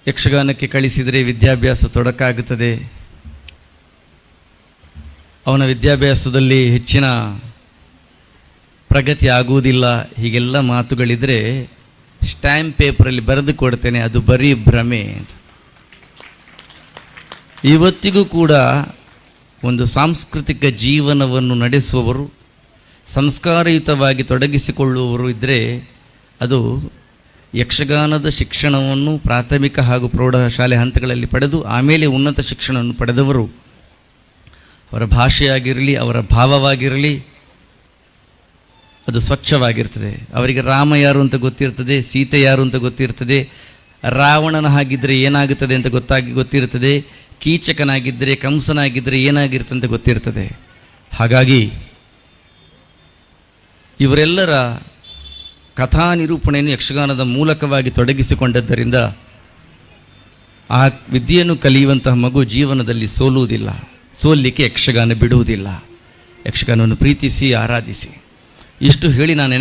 ಯಕ್ಷಗಾನಕ್ಕೆ ಕಳಿಸಿದರೆ ವಿದ್ಯಾಭ್ಯಾಸ ತೊಡಕಾಗುತ್ತದೆ, ಅವನ ವಿದ್ಯಾಭ್ಯಾಸದಲ್ಲಿ ಹೆಚ್ಚಿನ ಪ್ರಗತಿ ಆಗುವುದಿಲ್ಲ, ಹೀಗೆಲ್ಲ ಮಾತುಗಳಿದರೆ ಸ್ಟ್ಯಾಂಪ್ ಪೇಪರಲ್ಲಿ ಬರೆದು ಕೊಡ್ತೇನೆ, ಅದು ಬರೀ ಭ್ರಮೆ ಅಂತ. ಇವತ್ತಿಗೂ ಕೂಡ ಒಂದು ಸಾಂಸ್ಕೃತಿಕ ಜೀವನವನ್ನು ನಡೆಸುವವರು, ಸಂಸ್ಕಾರಯುತವಾಗಿ ತೊಡಗಿಸಿಕೊಳ್ಳುವವರು ಇದ್ದರೆ ಅದು ಯಕ್ಷಗಾನದ ಶಿಕ್ಷಣವನ್ನು ಪ್ರಾಥಮಿಕ ಹಾಗೂ ಪ್ರೌಢಶಾಲೆ ಹಂತಗಳಲ್ಲಿ ಪಡೆದು ಆಮೇಲೆ ಉನ್ನತ ಶಿಕ್ಷಣವನ್ನು ಪಡೆದವರು. ಅವರ ಭಾಷೆಯಾಗಿರಲಿ, ಅವರ ಭಾವವಾಗಿರಲಿ ಅದು ಸ್ವಚ್ಛವಾಗಿರ್ತದೆ. ಅವರಿಗೆ ರಾಮ ಯಾರು ಅಂತ ಗೊತ್ತಿರ್ತದೆ, ಸೀತೆ ಯಾರು ಅಂತ ಗೊತ್ತಿರ್ತದೆ, ರಾವಣನ ಹಾಗಿದ್ದರೆ ಏನಾಗುತ್ತದೆ ಅಂತ ಗೊತ್ತಿರ್ತದೆ, ಕೀಚಕನಾಗಿದ್ದರೆ ಕಂಸನಾಗಿದ್ದರೆ ಏನಾಗಿರ್ತದೆ ಅಂತ ಗೊತ್ತಿರ್ತದೆ. ಹಾಗಾಗಿ ಇವರೆಲ್ಲರ ಕಥಾ ನಿರೂಪಣೆಯನ್ನು ಯಕ್ಷಗಾನದ ಮೂಲಕವಾಗಿ ತೊಡಗಿಸಿಕೊಂಡದ್ದರಿಂದ ಆ ವಿದ್ಯೆಯನ್ನು ಕಲಿಯುವಂತಹ ಮಗು ಜೀವನದಲ್ಲಿ ಸೋಲುವುದಿಲ್ಲ, ಸೋಲಿಕ್ಕೆ ಯಕ್ಷಗಾನ ಬಿಡುವುದಿಲ್ಲ. ಯಕ್ಷಗಾನವನ್ನು ಪ್ರೀತಿಸಿ ಆರಾಧಿಸಿ. ಇಷ್ಟು ಹೇಳಿ ನಾನು